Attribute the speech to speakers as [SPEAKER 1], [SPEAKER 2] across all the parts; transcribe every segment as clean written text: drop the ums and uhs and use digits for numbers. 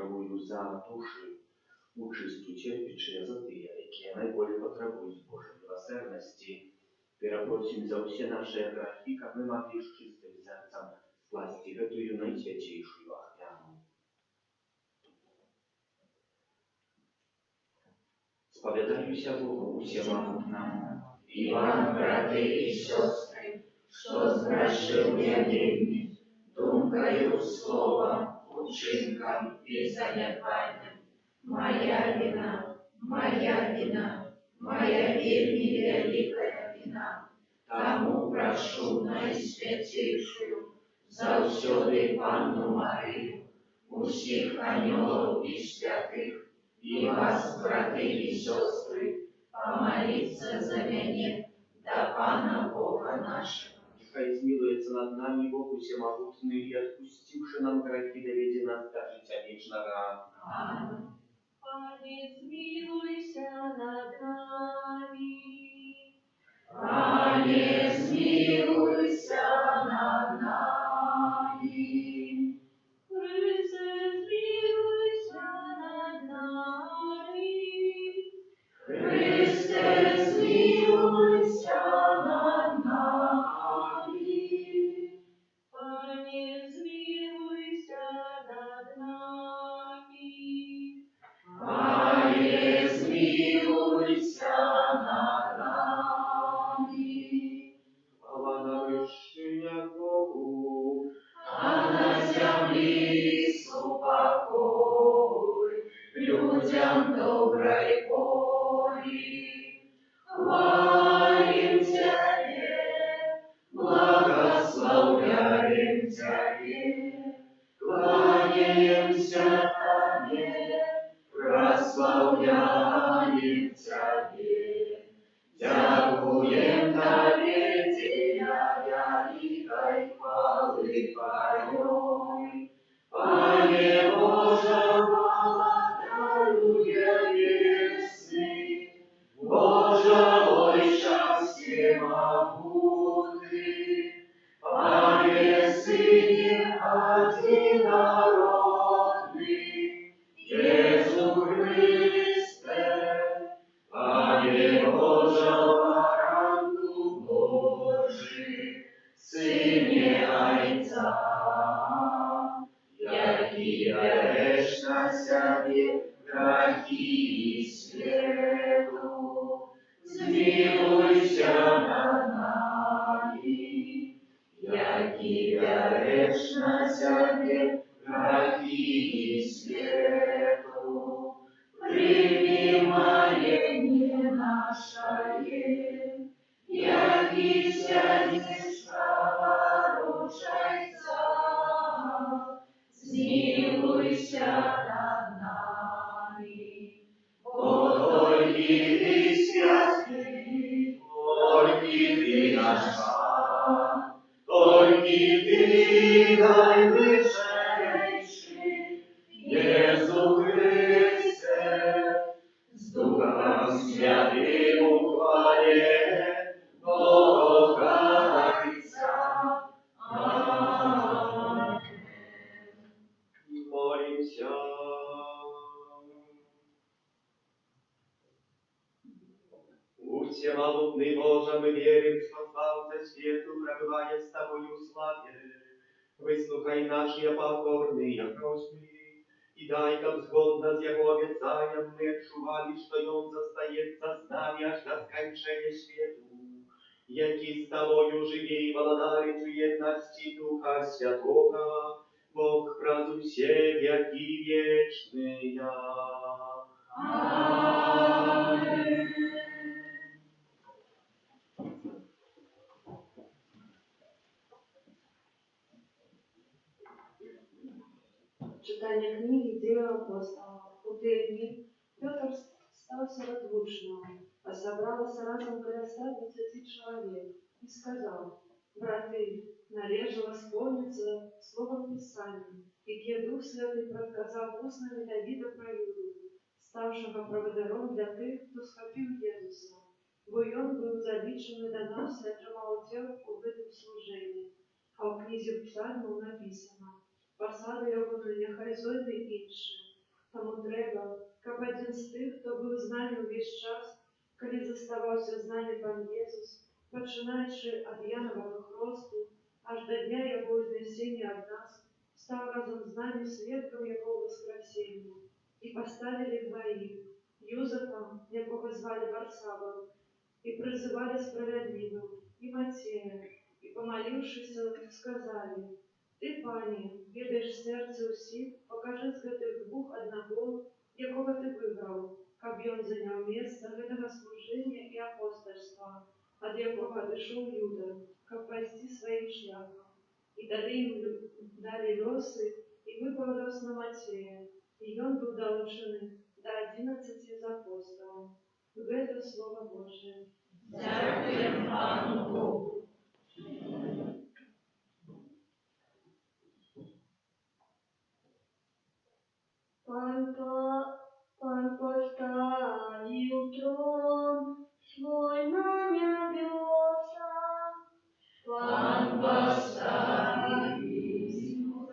[SPEAKER 1] спрабую за душы у чысту церпічыя за тыя, якія найболей патрабуюць Божай міласэрнасці. Перапросім за ўсе нашыя грахі, каб мы маглі з чыстым сэрцам скласці гэтую найсвяцейшую ахвяру. Спавядаюся Богу усемагутнаму
[SPEAKER 2] и вам, браты и сестры, что сгрешил я вельми, думкою, словом, учинком и занятанием. Моя вина, моя вина, моя вельми великая вина. Тому прошу найсвятейшую, завсёды Панну Марию, усіх анёлов и святых, и вас, браты и сестры, помолиться за меня, да Пана Бога нашего.
[SPEAKER 1] Нехай змилуется над нами Бог усемогутный и, отпустивши нам грехи, доведи нас до життя вечного.
[SPEAKER 2] Аминь.
[SPEAKER 3] Пане, змилуйся над нами.
[SPEAKER 2] Пане, змилуйся над нами.
[SPEAKER 3] Христе, змилуйся над нами.
[SPEAKER 2] Христе, змилуйся над нами.
[SPEAKER 3] Пане, змилуйся над нами.
[SPEAKER 2] Пане, змилуйся над нами.
[SPEAKER 1] Хвала на вышинях Богу,
[SPEAKER 2] А на земле упокой людям доброй воли. Хвалим Тебе, благословляем Тебе, кланяемся Тебе, прославляем Тебе, дякуем Тебе, Тебя великой хвалы поем. Пане Боже, благодаруя весны, Боже, Отче всемогутный, Пане Сыне одинородный, Иису Христе, Пане Боже, Баранку Божий, Сыне Отца, який береш на себе грехи свету, змилуйся над нами, який береш на себе грехи свету, прими моление наше, який сядешь праворучайся, змилуйся над нами. Бо только Ты святый, только Ты наш Пан, только Ты наивысший, Иису Христе, с Духом Святым ухвале Бога Отца. Аминь.
[SPEAKER 1] молимся. Всемогутный Боже, мы верим, что славца свету, пребывая с Тобою в славе. Выслухай наши покорные просьбы, и дай, как згодно с Его обещанием, мы отчували, что И Он застається с нами аж до скончания свету, який с Тобою живи и владарит в едности Духа Святого, Бог празднуй все веки вечные.
[SPEAKER 2] Аминь.
[SPEAKER 4] Читання книги «Діла апостолів». У ті дні Петр став серед учнів, а собралося разом коло 120 чоловік, і сказав: «Брати, належало исполниться словом Писания, яке Дух Святий предсказав устнами Давида про Юду, ставшого проводаром для тих, хто схопив Єсуса, бо він був залічений до нас і отримав тіло у виду служення. А в книзі Псальмів написано: посади його нехай зойде інші, Таму трэба, каб адзін з тых, хто быў з намі ўвесь час, калі заставаўся з намі Пан Езус, пачынаючы ад Янавага хросту, аж да дня яго ўзнясення ад нас, стаў разам з намі сведкам яго воскресення. І паставілі дваіх, Юзафа, якога звалі Барсавам, і прызывалі справядлівым, і Мацея, і, памаліўшыся, сказалі: «Ты, Пане, ведаеш сэрцы ўсіх, пакажы з гэтых двух аднаго, якога ты выбраў, каб ён заняў месца гэтага служэння і апостальства, ад якога адышоў Юда, каб пайсці сваім шляхам». І тады ім далі лёсы, і выбраў лёс на Мацея, і ён быў далучаны да 11 з апосталаў. Гэта Слова Божие.
[SPEAKER 2] Дякуємо Пану Богу.
[SPEAKER 3] Пан поставил трон свой на небеса.
[SPEAKER 2] Пан поставил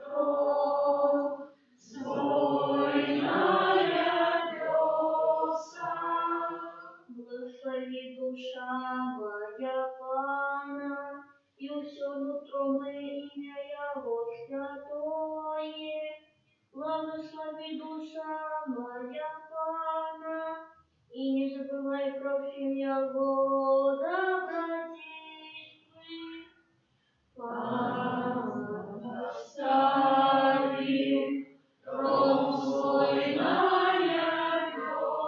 [SPEAKER 2] трон свой на небеса.
[SPEAKER 3] Благослови душа моя Пана, и все нутро мое имя Его святое. Благослови душа моя Пана, и не забывай про всем Его добродетель.
[SPEAKER 2] Пан поставил трон свой на небеса.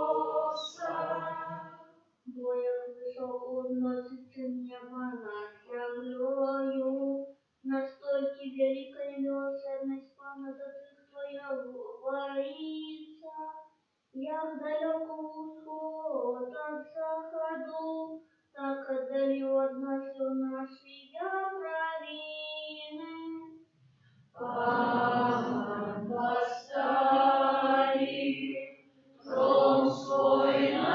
[SPEAKER 3] Боях высоко уносится небо над землею, настолько великая милосердность Пана до тех, кто боится. Як далеко усход от заходу, так отдалил от нас все наши провины.
[SPEAKER 2] Пан поставил трон свой на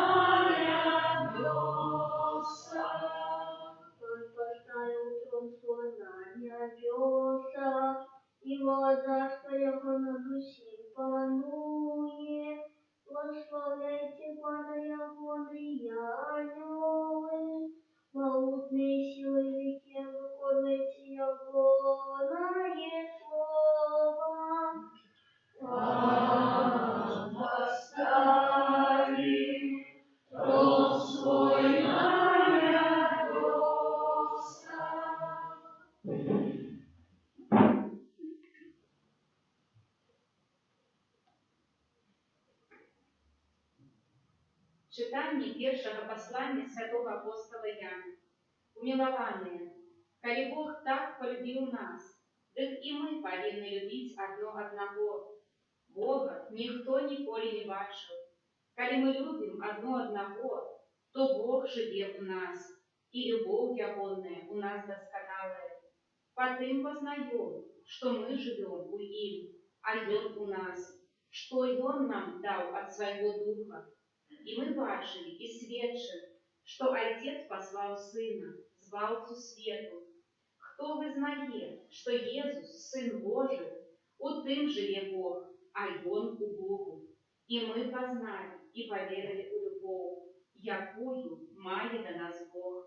[SPEAKER 2] небеса.
[SPEAKER 3] Он поставил трон свой на небеса, и влада Его над усим панует. Восславляйте Пана ягоные анёлы, могутные силы веки, выконайте ягоное слово.
[SPEAKER 2] Пан поставил трон свой на небеса.
[SPEAKER 5] Читание первого послания святого апостола Яна. Умилованные, коли Бог так полюбил нас, так и мы повинны любить одно одного. Бога никто николи не бачил. Коли мы любим одно одного, то Бог живе у нас, и любовь ягонная у нас досконалая. Потым познаем, что мы живем у им, а Он у нас, что Он нам дал от своего Духа. И мы бачили и сведчим, что Отец послал Сына, звал цу свету. Кто вызнає, что Иисус, Сын Божий, у тым живе Бог, а Он у Богу. И мы познали и поверили у любовь, якую має до нас Бог.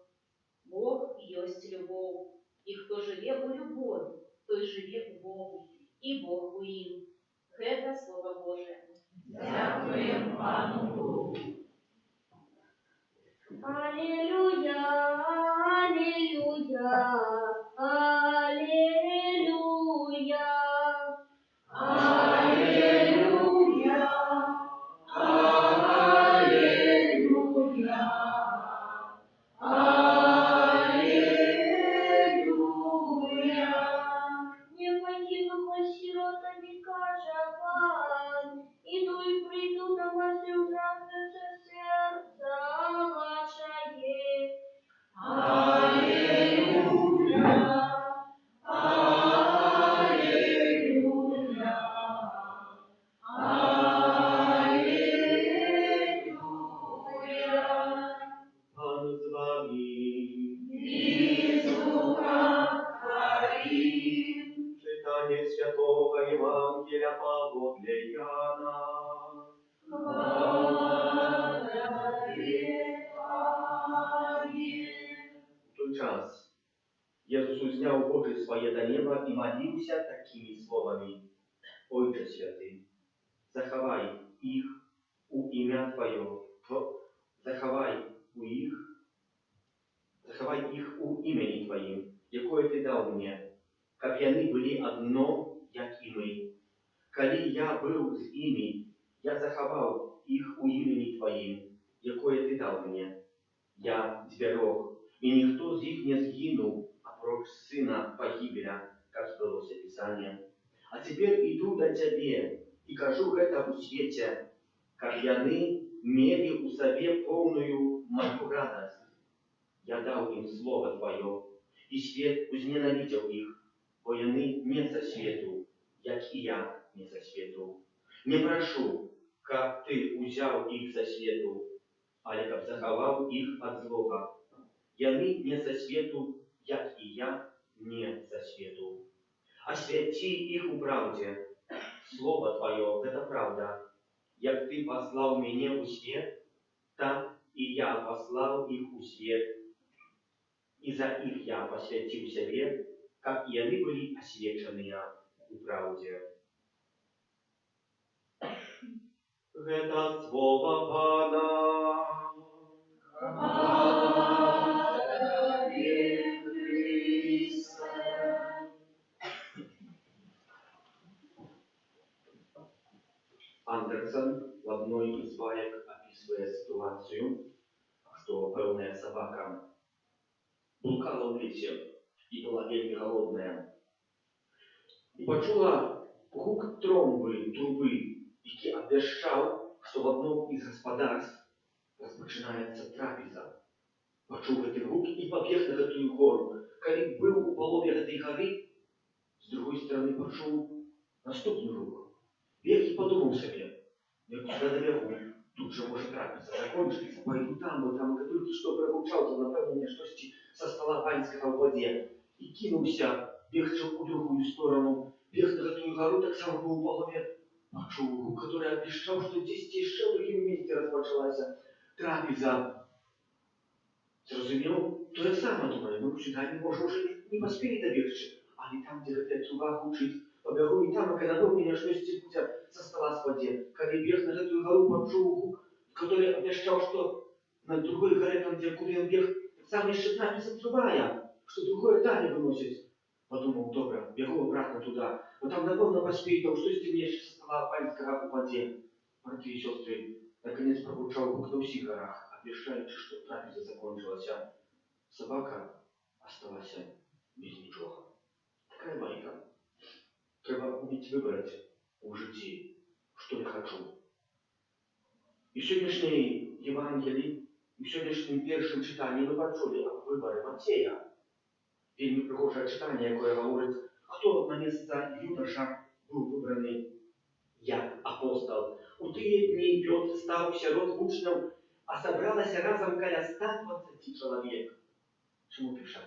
[SPEAKER 5] Бог есть любовь, и кто живе у любовь, той живе у Богу, и Бог у им. Это Слово Божие.
[SPEAKER 2] Дякуємо Пану Богу.
[SPEAKER 3] Аллилуйя, аллилуйя, аллилуйя.
[SPEAKER 2] Аллилуйя, аллилуйя, аллилуйя.
[SPEAKER 3] Не покинув сиротами, каже Пан, іду і прийду до вас і вразиться серця ваше.
[SPEAKER 2] Аллилуйя.
[SPEAKER 1] Jezus uzняł oczy swoje do nieba i молился такими словами: Ojcze Święty, zachowaj ich u imię Twoje, zachowaj ich u imieni Twoim, jakie Ty dał mnie, как яны были одно, як и мы. Коли я был с ими, я заховал их у имени Твоим, якое Ты дал мне. Я зберег, и никто из них не сгинул, опроч сына погибеля, как сбылось Писание. А теперь иду до Тебе и кажу это в свете, как яны мели у себе полную мою радость. Я дал им Слово Твое, и свет возненавидел их, бо яны не со свету, як и я не со свету. Не прошу, как Ты узял их со свету, але как заховал их от злого. Яны не со свету, як и я не со свету. Освяти их у правде. Слово Твое — это правда. Як Ты послал меня у свет, так и я послал их у свет. И за их я посвятил себе, как и они были освящены у правде. Это слово Пана. Андерсон в одной из баек описывает ситуацию, что певная собака блукала в лесе и была вельми голодная. И почула гук трубы, який обвещал, что в одном из господарств розпочинається трапеза. Почув этот гук и побег на эту гору. Коли был у половья этой горы, с другой стороны почув наступный гук. Бег и подумал себе: я сюда добегу, тут же может трапеза закончиться, пойду там, бо там, как только что прогучал, то напевно мне что-то со стола панского в воде. И кинулся, бегче у другую сторону, бег на эту гору, так само был у половья. Почув гук, который обещал, что здесь еще в другом месте розпочалась трапеза. Зрозумів, то я саме думаю, ну сюди не можу вже не поспіти добігти, але там, де эта труба гучить, побегу и там, когда был меня что стекутся со стола с воде. Когда бег на эту гору, почув гук, который обещал, что на другой горе, там, где куда он бег, сам еще трапеза другая, что другое далее выносит. Подумал: добре, бегу обратно туда, но там напевно поспею, потому что стемнеешь со стола панского в воде. Братья и сестры, наконец прогучал гук на всех горах, обещаючи, что трапеза закончилась, а собака осталась без ничего. Такая байка. Треба уметь выбрать у житті, что я хочу. И в сегодняшней Евангелии, и в сегодняшнем первом читании мы почули об выборе Матея. Вельми пригожее читание, яке говорить, хто на место Юдаша був вибраний як апостол. У ті дні Петр став сирот учнем, а собралося разом каля 120 человек. Чему пише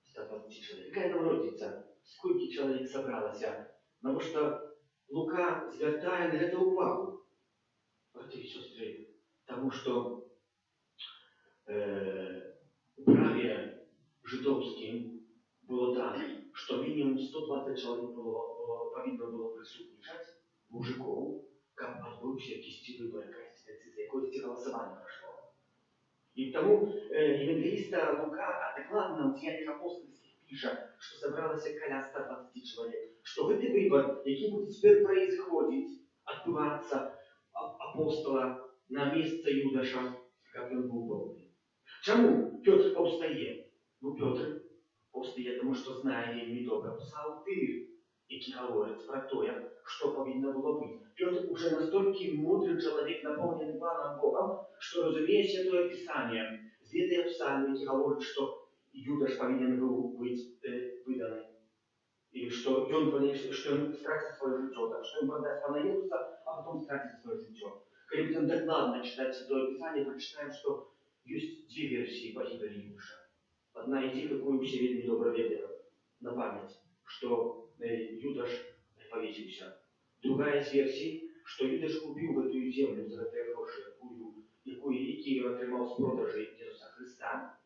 [SPEAKER 1] 120 человек? Какая там родится? Сколько человек собралось? Потому что Лука звертає на это увагу. Брати и сестры, тому что в праве жидовским было так, что минимум 120 человек повинно было присутствовать, мужиков, как отбывшие кисти выбора, якась децизия, якось голосование прошло. И потому евангелиста Лука докладно нам в Деяниях апостольских пише, что собралось каля 120 человек. Что в этот выбор, який будет теперь происходить, отбываться апостола на место Юдаша, как он был полный. Чему Петр повстає? Ну, Петр повстає, тому що знає вельми добре псалтир, який говорить про те, що повинно було бути. Петр уже настолько мудрый человек, наполненный планом Богом, что разумеет Святое Писание, зведая псалмы, які говорять, що Юдаш повинен был быть выдан. И что он стратит свое житье, так что он продаст Пана Иисуса, а потом стратит свое житье. Когда будем докладно читать Святое Писание, прочитаем, что есть две версии погибели Юдаша. Одна из них, какую все видно добро ведаем на память, что Юдаш повесился. Другая из версий, что Юдаш купил в эту землю за эти гроши, якую он отримал с продажи Иисуса Христа,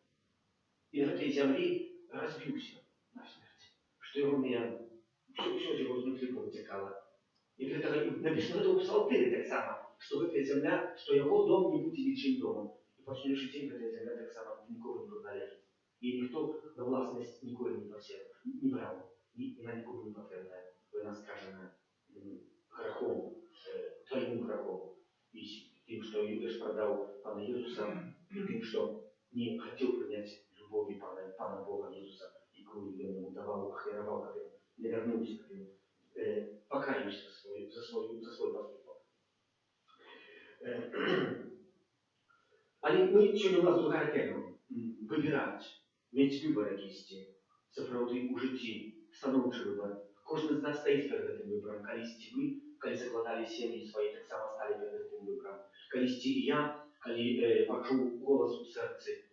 [SPEAKER 1] и на этой земле разбился. што яго ўсё з яго знутры павыцякала. І гэтага напісана ў псалтыры таксама, што гэтая зямля, што яго дом не будзе нічым домам. І па сённяшні дзень гэтая зямля таксама нікому не прыналежыць. І ніхто на власнасць ніколі не браў. І яна нікому не патрэбная, бо яна скажана грахом, тваім грахом. І тым, што Юдаш прадаў Пана Езуса, і тым, што не хацеў прыняць любові Пана Бога Езуса, якую ён яму даваў, ахвяраваў, каб ён не вярнуўся, каб ён покаіўся за свой поступок. Але мы сёння у нас другая тэма. Выбіраць, мець выбар якісьці, сапраўды ў жыцці, станоўчы выбар. Кожны з нас стаіць перад гэтым выбарам. Калісьці вы, калі закладалі сем'і свае, таксама сталі перад гэтым выбарам. Калісьці і я, калі пачуў голас у сэрцы,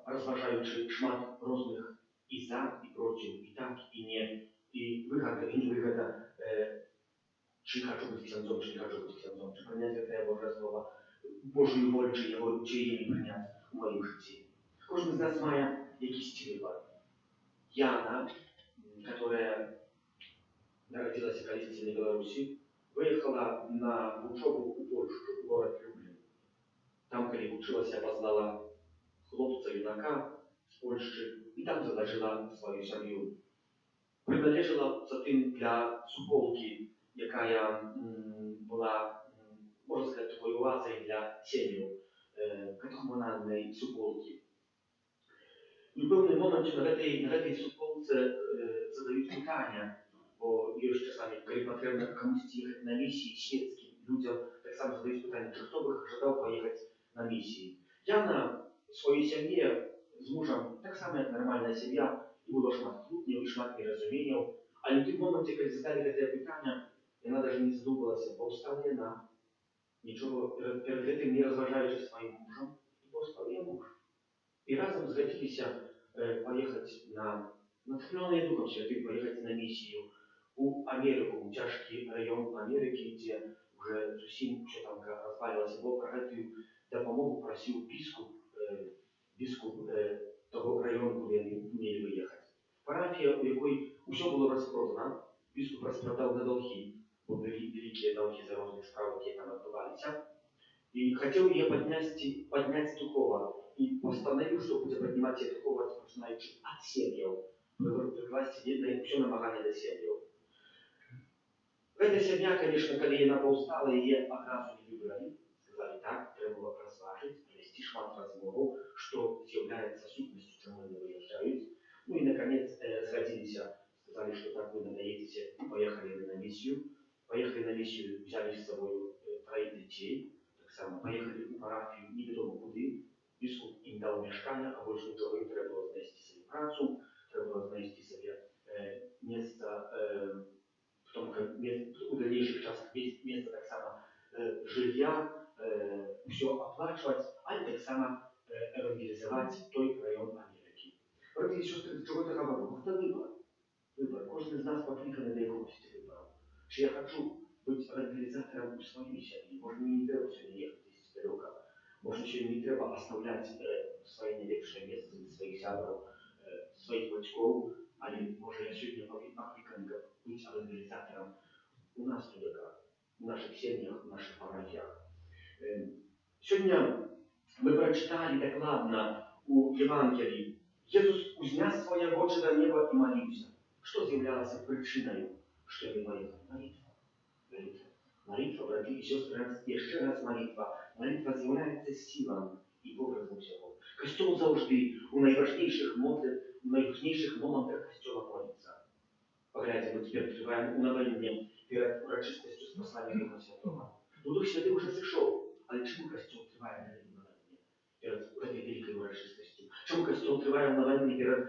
[SPEAKER 1] разважаючы шмат розных і за, і проціў, і так, і не, і выгада, і невыгада, чи хочу бути ксяндзом, чи не хочу бути ксяндзом, чи прийняти те Боже Слово, Божою волю, чи її прийняти у моєму житті. Кожен з нас має якийсь вибір. Яна, которая народилась в Калистине, Беларуси, выехала на учебу у Польшу, в город Люблин. Там, коли училась, познала хлопца-юнака з Польщі, і там заложила свою сім'ю. Приналежала затим для суполки, яка була, можна сказати, такою оазою для сім'їв катехуманальної суполки. І в певний момент на этой суполці задають питання, бо є ж часами, коли потрібно комусь їхати на місії світським людям, так само задають питання, чи хто би жадав поїхати на місії. Я на своїй сім'ї з мужем, так само як нормальна сім'я, і було шмат труднів, і шмат нерозумінів. Але в той моменті, коли задали це питання, вона навіть не задумалася, повстала вона, нічого перед этим не розважаючи своїм мужем, і повстав її муж. І разом згодилися поїхати натхненные Духом Святым, поехать на миссию у Америку, у тяжкий район Америки, где уже зусім все там развалилось. Бо про эту допомогу просил біскуп того району, куди вони вміли виїхати. Парафія, у якої все було розпродано, біскуп розпродав на долги, бо великі долги за різні справи, які там відбувалися. И хотел ее поднять духовно. И постановил, что будет поднимать ее духовно, начинаючи от семьев. Прикласти все намагання до семьев. Эта семья, конечно, когда она повстала, ее одразу не выбрали. Сказали, так, треба было розважити, провести шмат розмову, что является сутностью, чему они выезжают. Ну и, наконец, сходились, сказали, что так вы надоедете, поехали на миссию. Поехали на миссию, взяли с собой 3 детей. Поїхали у парафію невідомо куди, біскуп їм дав мешкання, а більше нічого, їм треба було знайти собі працю, треба було знайти собі місце, в тому, у дальніших часах місце так само жилья, все оплачувати, а так само евангелізувати той район Америки. Брати і сестри, чого я говорю? Це вибір. Кожен з нас покликаний до якогось вибору. Чи я хочу быть организатором у своей семьи. Может, мне не треба сегодня ехать здесь далеко. Может, сегодня не треба оставлять свои нелепшие места, своих сябров, своих батьков. А может, я сегодня покликан быть организатором у нас далеко, в наших семьях, в наших парафиях. Сегодня мы прочитали докладно у Евангелии. Иисус узнял свои очи до неба и молился. Что являлось причиной, что не молился? Молитва, брати і сестри, ще раз молитва. Молитва з'являється силою і образом всього. Костюл завжди у найважніших моментах костюла молиться. Поглядите, ми тепер відкриваємо унавальнення перед урочистостю спасання Духа Святого. Ну, Дух Святий вже зійшов, але чому костюл триває на унавальні перед этой великой урочистостью? Чому костюл триває унавальні перед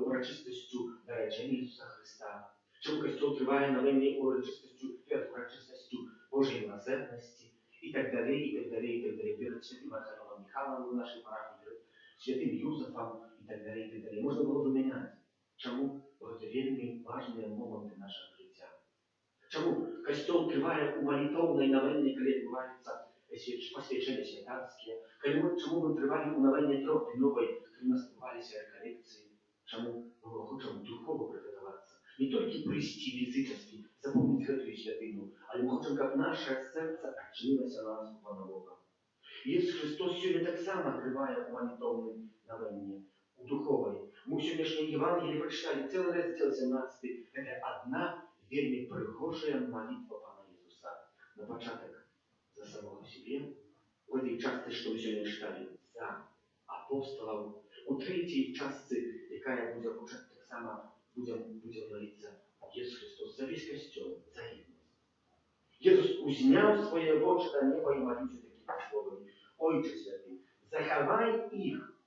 [SPEAKER 1] урочистостю народження Ісуса Христа? Чому костюл триває унавальні урочистостю перед урочистостю Божьей милосердности и так далее, и так далее, и так далее. Перед святым Архангелом Михайлом в нашей парафии, перед святым Юзефом и так далее, и так далее. Можно было бы менять. Чому? Бо це вельми важні моменти нашого життя. Чому? Костюл триває у молитовної навальні, коли відбувається посвячення святарське. Чому ми тривали у навальні трьохденьової, коли у нас відбувалися реколекції? Чому? Бо ми хочемо духово приготуватися. Не тільки прийсти фізично, заповнити эту святиню, але ми хочемо, щоб наше серце очинилося на ласку Пана Бога. Ісус Христос сьогодні так само триває у молитовній навенні, у духовій. Ми в сьогоднішньому Євангелії прочитали цілий розділ 17. Це одна вельми пригожая молитва Пана Ісуса. На початок за самого себе, в этой части, що ми сьогодні читали, за апостолів. У третій часті, яка буде почати так само, будемо молитися, Ісус Христос за весь костюм, за гідність. Ісус узняв своє очі до неба і молився такими словами: Ойче святий, заховай їх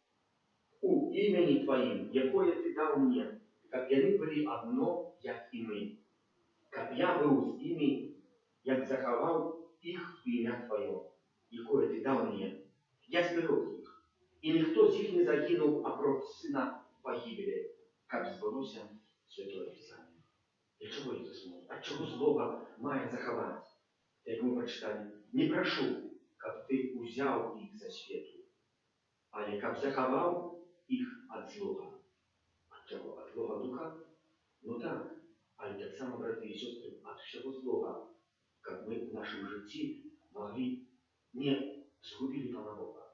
[SPEAKER 1] у імені Твоїм, якое Ти дав мені, щоб вони були одно, як і ми. Щоб я був з ними, як заховав їх в ім'я Твоє, якое Ти дав мені. Я зберіг їх. І ніхто з їх не загинув, а проти Сина погибелі, як збулося Святое Писання. Для чого Ісус мов? От чого злого має заховати? Як ми прочитали, не прошу, щоб ти узяв їх за світу, але щоб заховав їх від злого. От чого? Від злого духа? Ну так, але так само, брати і сестри, від всього злого, щоб ми в нашому житті могли не згубили Пана Бога.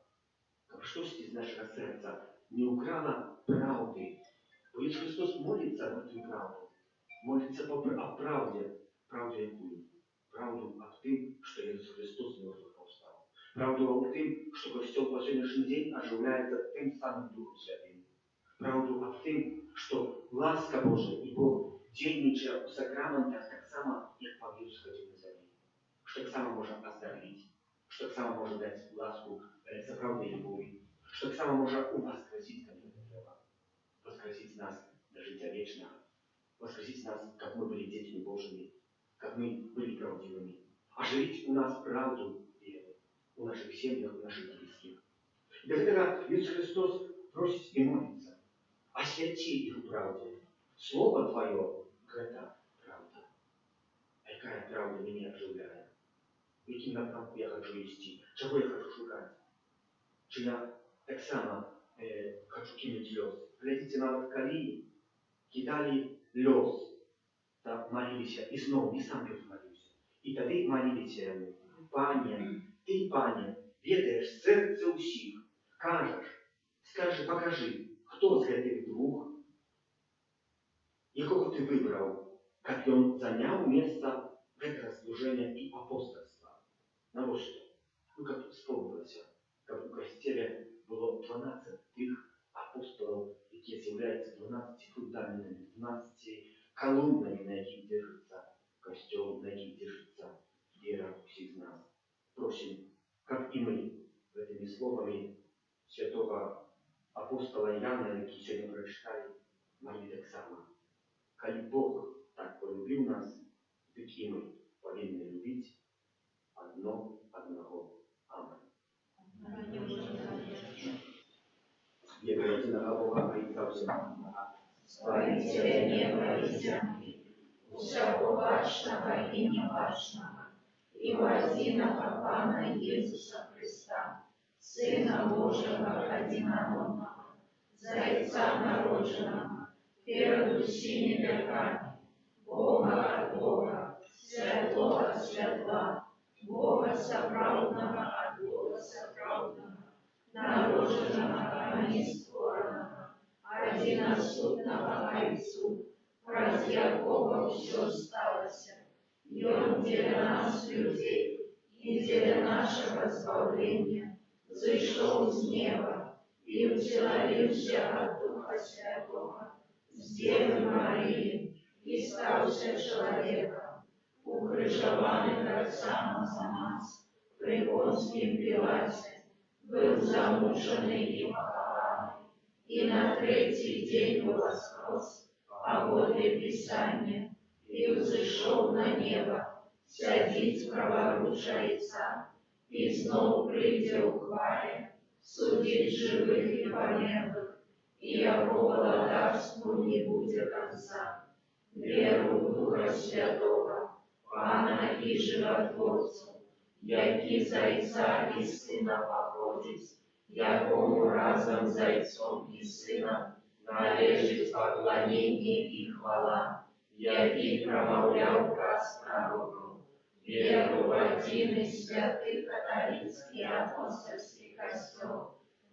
[SPEAKER 1] Щоб щось із нашого серця не украло правди. Бо Ісус Христос молиться об эту правду. Молиться о правде. Правду якую? Правду о том, что Иисус Христос мертвых повстал. Правду о том, что Костел по сегодняшний день оживляется тем самым Духом Святым. Правду о том, что ласка Божия и Бог, действуя в сакраментах, так само, как по Иисусу сходил на земле. Что так само может оздоровить, что так само может дать ласку за правду и любовь, что так само может воскресить, как это дело. Воскресить нас до життя вечного. Воскресить нас, как мы были детьми Божьими, как мы были правдивыми. Оживить у нас правду веры, у наших семьях, у наших близких. И для этого Иисус Христос просит и молится: освяти их в правде. Слово Твое – это правда. А какая правда меня оживляет? В яким напрямку я хочу идти? Чего я хочу шукать? Чи я так само хочу кинуть лёс? Глядите, на Калии кидали лёс. Да, молились, и снова, и сам Петр молился. И тогда молились ему: Пане, ты, Пане, ведаешь сердце усіх, скажи, покажи, хто з этих двух, якого ти вибрав, як він зайняв місце этого служения и апостольства. На що? Ну, як вспомнилося, як у Костелі було 12 тих апостолів, які з'являються 12 фундаментами, 12 колоннами, на яких держится Костел, на яких держится вера всех нас. Просим, как и мы, этими словами святого апостола Иоанна, які сьогодні прочитали, молили так само. Коли Бог так полюбил нас, так и мы повинны любить одного. Аминь. Вера единого Бога и Отца,
[SPEAKER 2] Спасителя неба и земли, всякого важного и неважного, и возиного Пана Иисуса Христа, Сына Божьего одинородного, Зайца народженного, перед всеми веками, Бога от Бога, Святого от Святла, Бога соправдного от Бога соправдного, народженного, а не створенного, одиносутного Отцу, раз якого все сталося, и Он для нас, людей, и для нашего избавления, зашел с неба и вселился от Духа Святого, с Девы Марии, и стался человеком, укрыжованный так само за нас, при Понским Пилате, был замученный и похованный, и на третий день воскрес, а подле Писания, и взошел на небо, сядить праворуч Отца, и снова придя в хвале, судить живых и померлых, и якого благодарству не будет конца. Веру в Духа Святого, Пана и Животворцу, який Зайца и Сына походит, якому разом Зайцом и Сыном належит поклонение и хвала, який промовляв указ пророков, віру в один і святий католицький апостольський костел,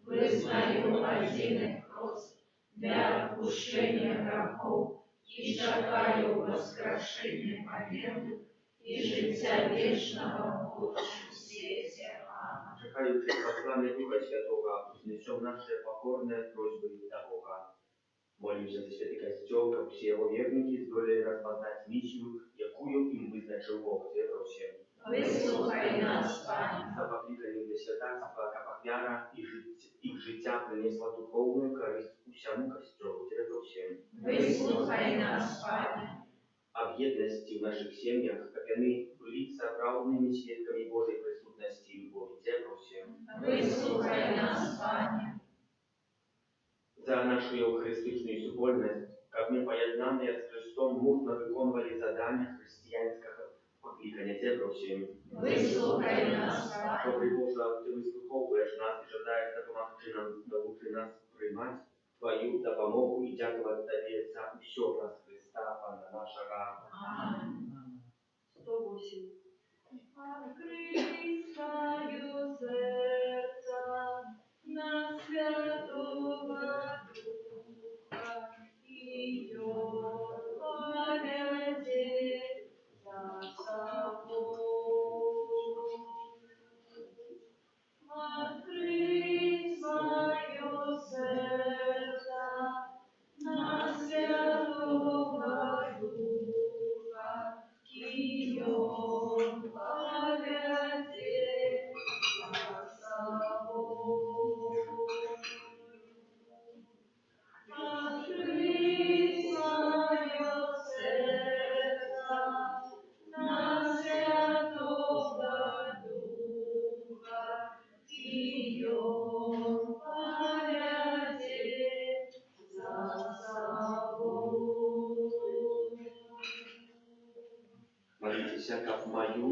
[SPEAKER 2] визнаю один і хрест для отпущения грехов і чекаю воскрешення победы і життя вічного в будущем свете. Аминь.
[SPEAKER 1] Czekając na послание Духа Святого, вознесем наши покорные просьбы до Бога. Молимся за Святый Костел, как все его верники здолели распознать миссию, якую им вызначил Бог. Те просим.
[SPEAKER 2] Вислухай нас, Пане.
[SPEAKER 1] За покликаних до святарства, как вяра их життя принесла духовную користь усему Костелу. Те просим.
[SPEAKER 2] Вислухай нас, Пане.
[SPEAKER 1] А в едности в наших семьях, как они были соправдными свидками Божьей присутности и любови. Те просим.
[SPEAKER 2] Вислухай нас, Пане.
[SPEAKER 1] За нашу евхаристичную супольность, как мы поединенные с Христом мужно выполнили задания христианского покликания. Те просим.
[SPEAKER 2] Вислухай нас, Пане.
[SPEAKER 1] Добрый Боже, Ты выслуховываешь нас и жадаешь допомогти нам, научи нас приймати Твою допомогу і дякувати Тобі за все про Христа, Пана нашого.
[SPEAKER 2] Аминь.
[SPEAKER 4] 108. Открой свое сердце на Святого Духа и поведи за собой. Открой свое сердце на Святого Духа и он поведи за собой. Открой свое сердце на Святого Духа и он поведи за собой.
[SPEAKER 1] Молитесь, как мою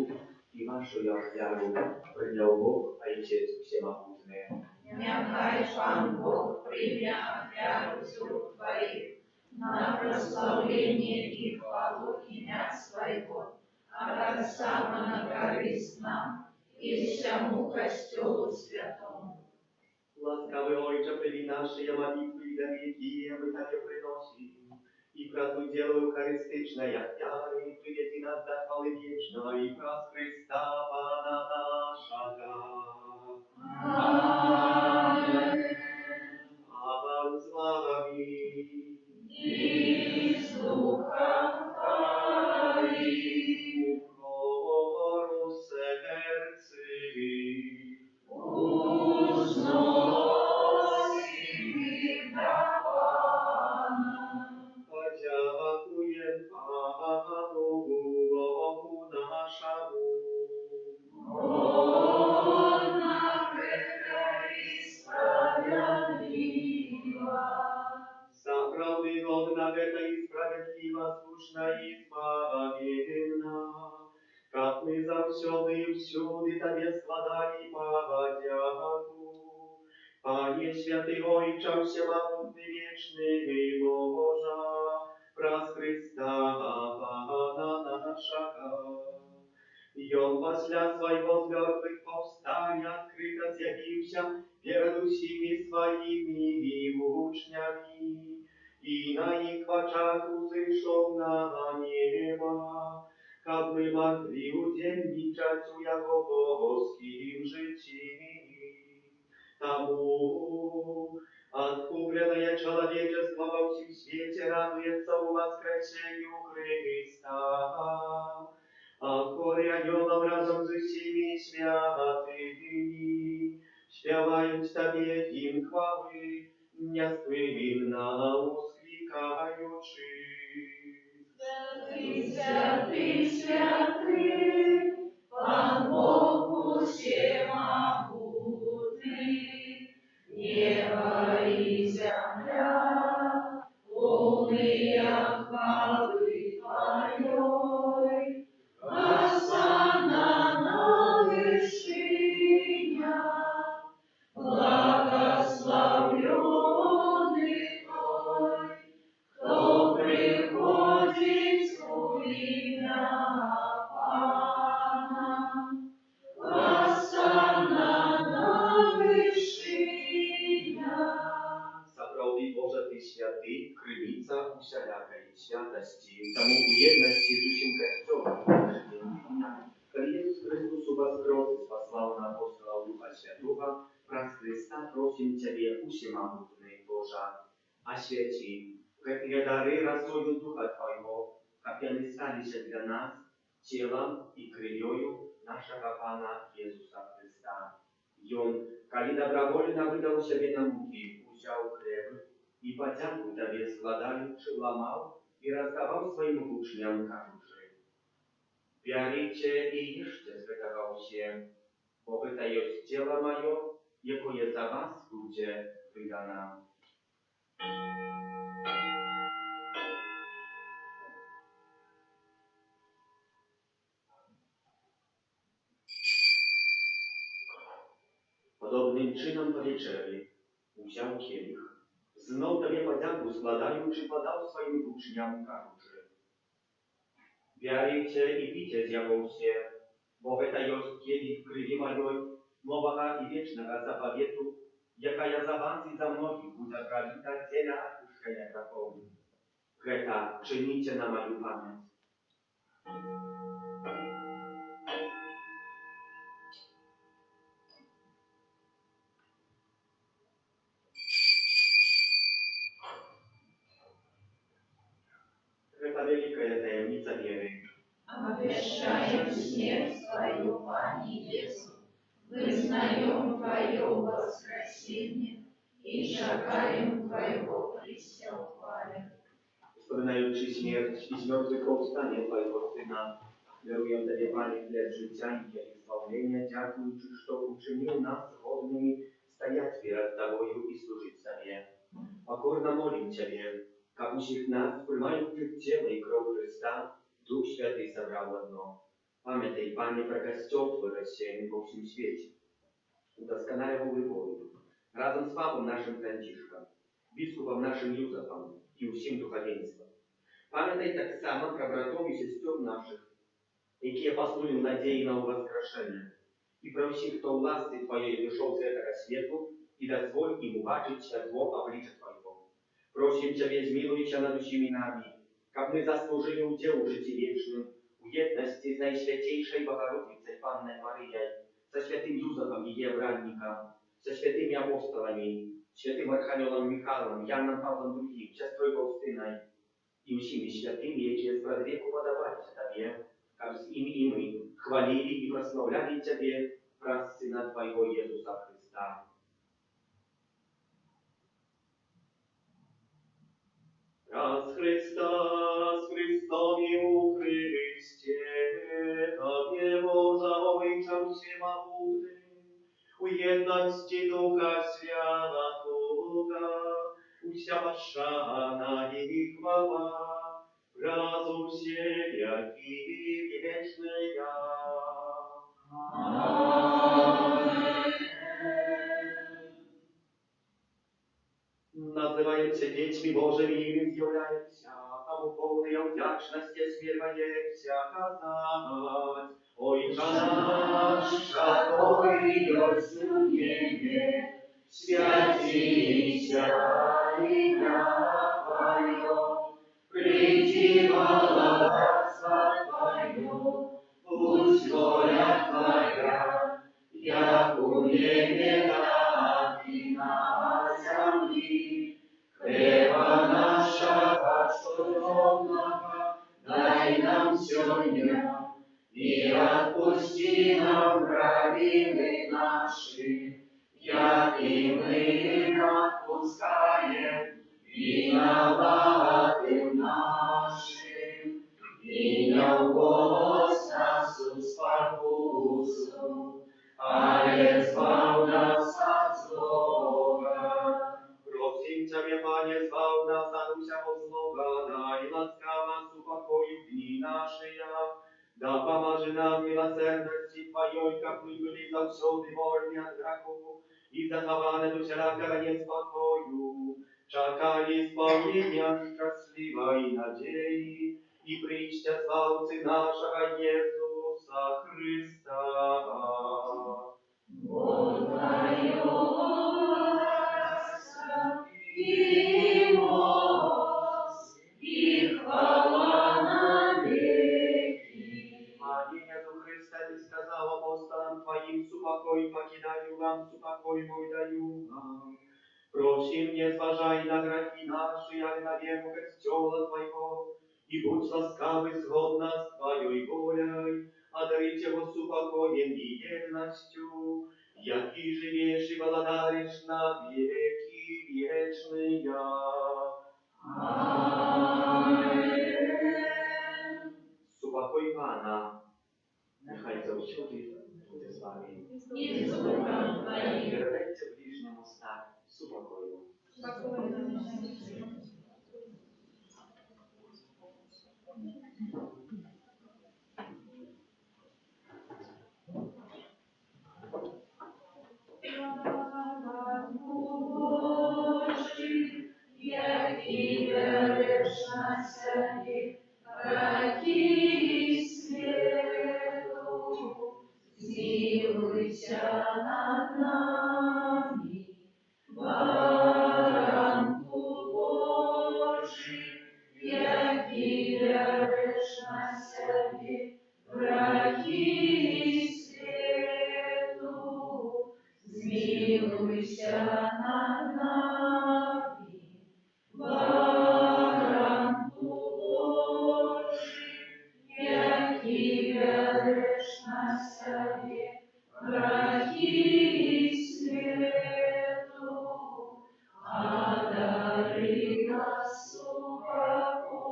[SPEAKER 1] и вашу вяру принял Бог, Отец Всемогутный.
[SPEAKER 2] Нехай Пан Бог прийме вяру з рук Твоих на прославление и хвалу имя Своего, а так само на користь нам и всему Костелу Святому.
[SPEAKER 1] Ласкавый Отче, прими наши молитвы и дарики, мы Тебе приносим. И празднуй дело Евхаристичной яры, приведи нас до хвалы вечного и праз Христа Пана нашего.
[SPEAKER 2] Аминь.
[SPEAKER 1] Аван с вами.
[SPEAKER 2] И с Духом Твоим.
[SPEAKER 1] Укору сердце.
[SPEAKER 2] Узносим до Пана.
[SPEAKER 1] Подякуем Пану Богу нашему.
[SPEAKER 2] Он и справедливо.
[SPEAKER 1] Справды годна это и справедливо, слушна и избавленна. Как мы завсёды и всюди Тебе складали подяку. Пanie Święty Ojcze, Всемогутny, Wieczny Boże, праз Христа Пана нашего. И Он после Своего с мертвых повстания открыто з'явився перед усіми Своими учнями, и на их очах узышел на небо, как мы могли удельничать у Его богоским житии. Тому откупленное человечество во всем свете радуется у воскресению Христа, а вскоре о нем разом с всеми святыми śpiewają Тебе им chwały, niesłynna usklikaючи.
[SPEAKER 2] Святый, святый, святый, Пан Бог всемогутный, небо и земля, полные хвалы Твоей, осанна на вышинях, благословенный Той, кто приходит
[SPEAKER 1] святости, тому уедности с усім Kościołem. Kiedy Jezus Chrystus воскрес и спасал на апостола Духа Святого, праз Христа просим Тебе, усемогутный Боже, освети эти дары росою Духа Твоего, как они стались для нас телом и кровью нашего Пана Иисуса Христа. И Он, коли добровольно выдал себе на муки, взял хлеб и подяку Тебе складаючи, ломал и раздавал своим учням, кажучи: Вярите и ешьте з этого все, бо это есть тело мое, якое за вас будет выдано. Podobnym czynom po wieczerzy wziął kielich, znów Tobie podzięku składając, podał swoim uczniom, кажучи: Вярите и пейте з его все, бо это есть кielich krwi mojej, nowego i wiecznego zapowiedzu, jaka za was i za mnogich będzie prolita dla odpuszczenia grzechów. Это czynicie na moją pamięć. Это великая таємниця віри.
[SPEAKER 2] Обещаем смерть Твою, Пане Иисус, вызнаем Твое воскресение и шагаем Твоего Христа в хвале.
[SPEAKER 1] Wspominając śmierć i zmartwychwstanie Twojego Syna, daruję Tobie, Panie, chleb życia i kielich zbawienia, dziękując, że uczynił nas godnymi стоять перед Тобою и служить Тебе. Покорно молим Тебе, как у всех нас, принимающих тело и кровь Христа, Дух Святый собрал одно. Памятай, Пане, про костел Твой рассеянный по всем свете. Удосконаля его любовью, разом с Папом нашим Францишком, Biskupом нашим Юзефом и усім духовенством. Памятай так само про братов и сестер наших, які поснули в надії на воскрешення, і про всіх, хто у ласці Твоєї прийшов з этого світу, і дозволь їм убачить світло обличчя Твоего. Просим Тебе, змилуйся над усіми нами, как мы заслужили удел в житті вічним, у єдності з Найсвятейшей Богородицей Панной Марией, со святым Юзефом и Евранником, со святыми апостолами, святым Архангелом Михаилом, Яном Павлом II, сестрой Фаустиной и усими святыми, які спрадвеку подавались Тебе, как с ими и мы хвалили и прославляли Тебе, праз Сына Твоего Иисуса Христа. Праз Христа, с Христом и у Христе, Тебе, Божа, Ойче всемогутный, у едности Духа Святого, уся пошана и хвала, разум все веки вечные. Називаємося дітьми Божими і з'являємося, тому повною вдячності сміряємося казать: Отче наш, который есть в небе, святися имя Твое, приди царство Твое, пусть воля Твоя, як у небе, так и на земле. Хлеба нашего щоденного дай нам сегодня, и отпусти нам провины наши, як и мы отпускаем виноватым нашим, и не вводь нас в спокусу, але избавь нас от злого. Просим Тебя, Пане, избавь нас от всякого злого, да и ласка нас упокою дни наши. Да поможи нам милосердности Твоей, как мы были завсёды вольны от греху, и захованы до всякого неспокою, чакали исполнения счастливой надеи, и причтя славцы нашего Иисуса Христа.
[SPEAKER 2] Бог Твою власть и мощь, и хвала
[SPEAKER 1] Твой покидаю вам, супокой мой даю вам. Просим, не зважай на грехи наши, а на веру костела Твоего, и будь ласкавый сгодно с Твоей волей, одарить его супокоем и верностью, яки живешь и владаришь на веки вечные.
[SPEAKER 2] Amen.
[SPEAKER 1] Супокой Пана, нехай завсюди буде з вами.
[SPEAKER 2] І з духом Твоїм.
[SPEAKER 1] Передайте ближньому знак супокою.
[SPEAKER 2] Божий, який береш на себе гріхи світу, змилуйся над нами, баранку Божий, який береш на себе гріхи світу, змилуйся над нами, баранку Божий, який береш на себе гріхи світу, одари нас супокоєм.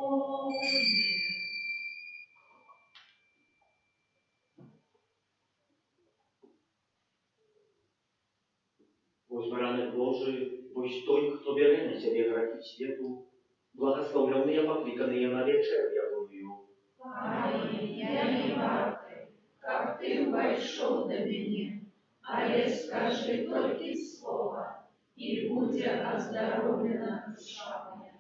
[SPEAKER 1] Ось баране Божий, ось той, хто бере на себе грехи світу, благословленные, покликанные на вечерявую.
[SPEAKER 2] Пане, я не варты, как ты вошел до меня, а я скажи только слово, и будет оздоровлена душа моя.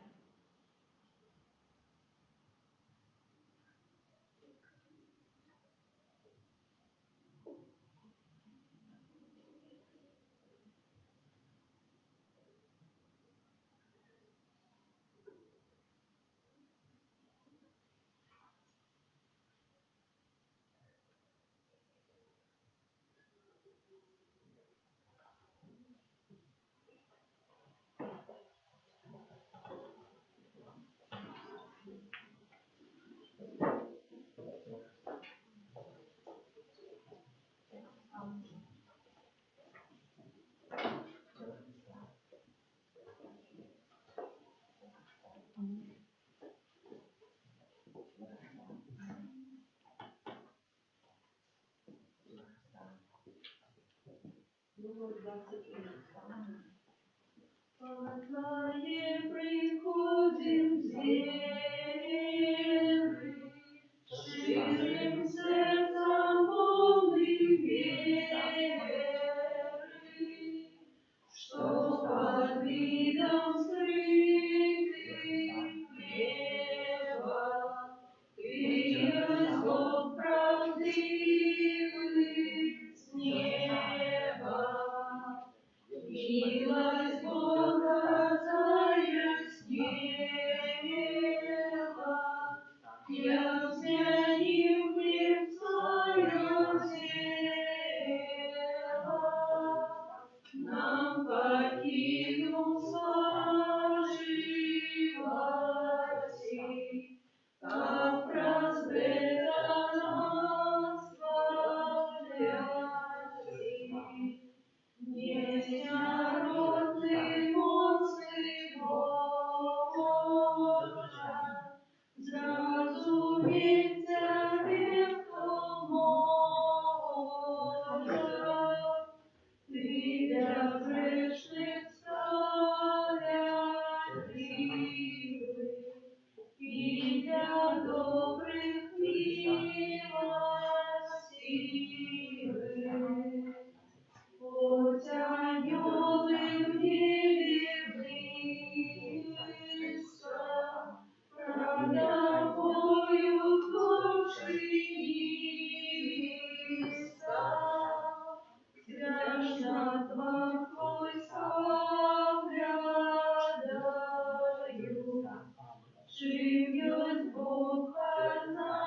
[SPEAKER 2] Познание приходим с веры, ширим сердцем полным веры, что под видом скрытых неба Ты есть Бог правдивый с неба. Милость Бога заяснела, я взглянем хлеб свое тело, нам покинул животи, как разбита нас воспоминати. Неснародный моцный Боже, зразуметь Тебе, кто может. Ты для грешных справедливый, и для добрых милостивый. Хоть анёлы в небе близко, правда поют души низко, страшно Твой споглядаю, живет Бог архангельский.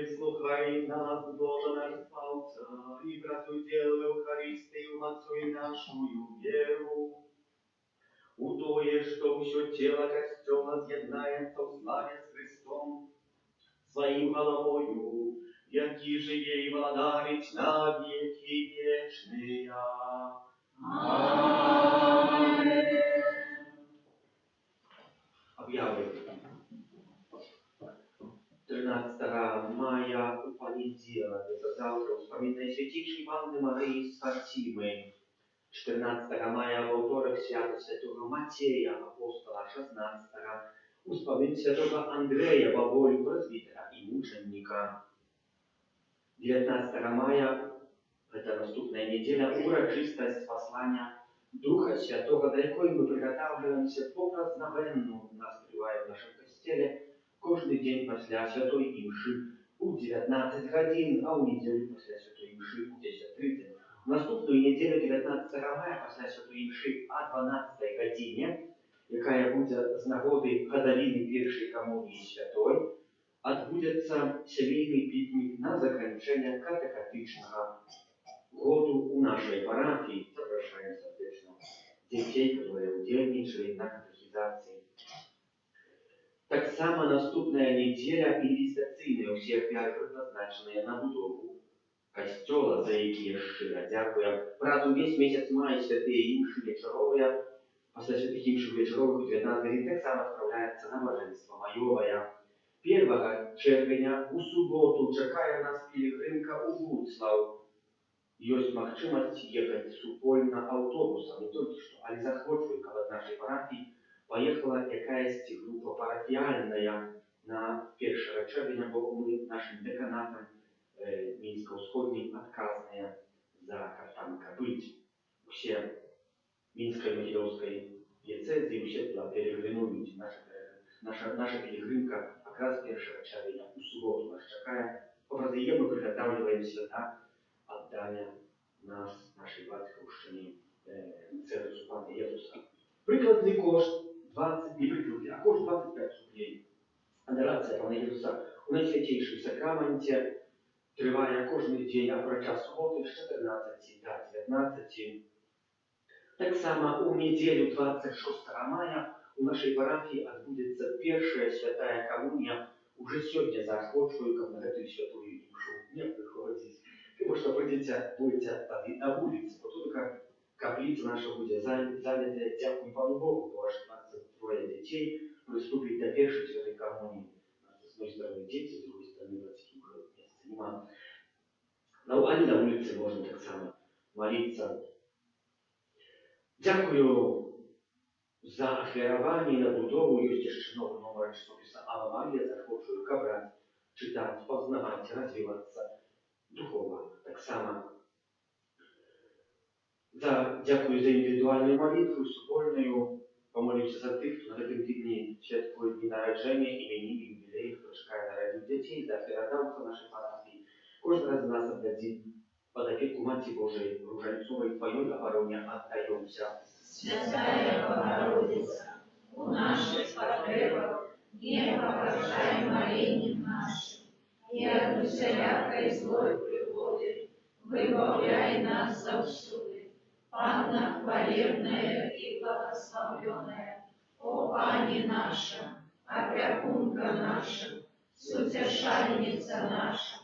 [SPEAKER 1] Выслухай нас, Бога наш Спасца, и просудил Евхаристию Отцу нашую веру. У тое, что все тело Костела з'єднається в славе с Христом, своим головою, яки же ей владарить на веки вечные. Аминь. Объявлю. 13 мая у понедельник, это завтра, вспоминай святейшей Анны Марии с Фатимой. 14 мая во вторник свято святого Матея, апостола. 16 успомин святого Андрея, баболю пресвитера и мученика. 19 мая, это наступная неделя, урочистость послания Духа Святого, до якої ми приготовляємося по празднованню, нас триває в нашому костелі, кожний день після Святої Імши у 19 годин, а у неділю після Святої Імши у 10:30. В наступную неділю 19 мая після Святої Імши о 12 годині, яка буде з нагоди годовини першої комунії Святої, відбудеться сімейний пікнік на закінчення катехетичного году у нашей парафии. Запрошаем, соответственно, детей, которые удельничали на катехизации. Так само наступная неделя ілюстраційна, усі опять предназначені на будову костела, за які щиро дякую. Разом весь месяц мая святые імши вечоровые, после святых імши вечоровых у 19 годин так само отправляется на блаженство майовое. 1 червня у суботу чекає нас пілігримка у Вуцлав. Есть магчимость ехать супольно автобусом, не только что, а и захватывай, когда в нашей парафии поехала какая-то группа парафиальная на 1 червня, бо мы нашим деканатом Минско-Усходним отказные за кафтанка быть. Все Минской Могилевской диецезии, все туда переглянуть. Наша пилигримка как раз 1 червня, у субботу нас чекає. Образы мы приготавливаемся на отдання нас, нашій батьківщині, серцю Пана Єсуса. Прикладний кошт 20, не прикладний, а кошт 25 рублей. Адорація Пана Єсуса у Найсвятейшому сакраменті триває кожен день, а проча суботи з 14 до 19. Так само у неділю 26 мая у нашей парафии отбудется первая святая коммуния. Уже сегодня заохочую на эту святую имшу не приходить. Потому что будете на улице, вот только каплица наша будет занята, дякую Пану Богу, потому что 23 детей приступить до первой святой коммунии. С одной стороны дети, с другой стороны батьки уже месяца нема. Но они на улице можно так само молиться. Дякую за оферування на будову. Є ще новий номер часописа Ава Марія. Захочу брати, читати, познавати, розвиватися духовно. Так само дякую за індивідуальну молитву, супольною. Помолимся за тих, хто на цьому тижні святкує дні народження, іменини, юбілеї, хто чекає народження дітей, за оферодавців нашої парафії. Кожен раз нас отдадим под опеку Матери Божией, Ружальцовой, Твоей обороне отдаемся.
[SPEAKER 2] Святая Богородица, у наших потребах не поважай молением нашим, и от всякой злой пригоды выбавляй нас завсюды. Панна хвалебная и благословенная, о Пани наша, опекунка наша, сутешальница наша,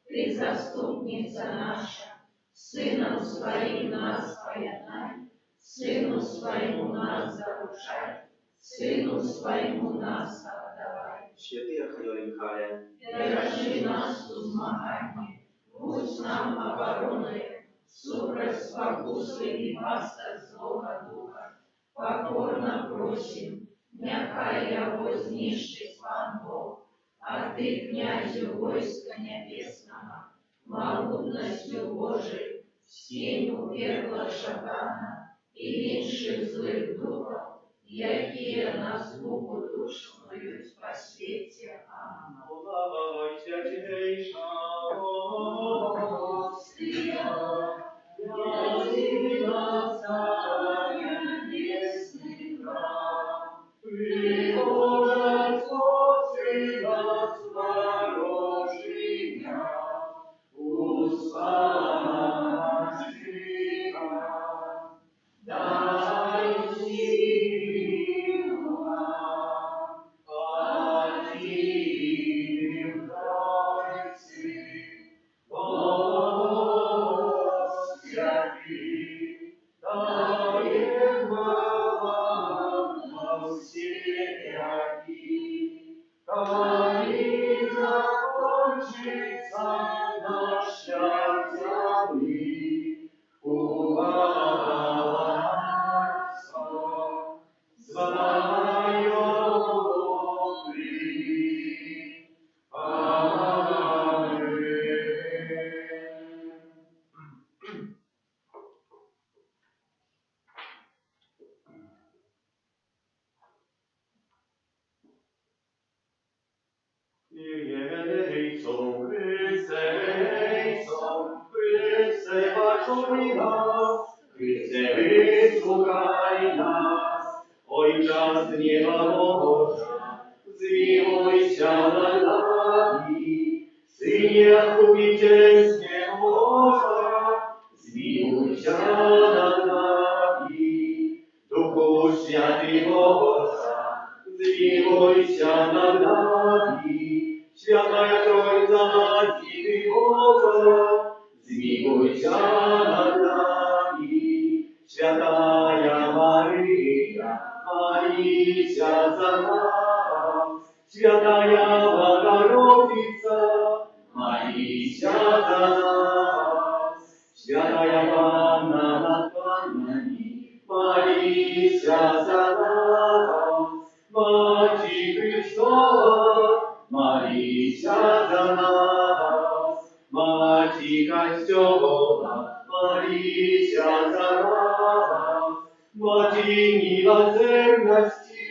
[SPEAKER 2] Ты заступница наша, Сыном Своим нас поядай, Сыну Своему нас зарушай, Сыну Своему нас отдавай.
[SPEAKER 1] Святые Архангелы Михаиле,
[SPEAKER 2] Держи нас в змагании, будь нам обороной, супроть спокусы и пастор злого духа. Покорно просим, нехай его знищить Пан Бог, а Ты, князю войска небесного, могутностью Божией, сенью пекла шатана и інших злых духов, якие на звуку душную по свете. Аминь.
[SPEAKER 1] Слава святейша, яви нас царя небесный храм, Ты, Боже, спаси нас, хороший Ojczyca nasza cały, umarca, znajomy. Amen. Chryste, waczuj nas, Chryste, wysłuchaj nas, Ojcze z nieba Boża, zmiłuj się nad nami, Synie Odkupicielskie Boża, zmiłuj się nad nami, Duchu Święty Boża, zmiłuj się nad nami, Święta Trójca, Dziwy Boża, zmiłuj się nad nami. Święta Maryja, Marysia za nas. Święta Bogorodica, Marysia za nas. Święta Panna nad Pannami, Marysia za nas. Maci Chrystowa, Marysia za nas, Maci Kościoła, Marysia za nas, Maci miłosierności,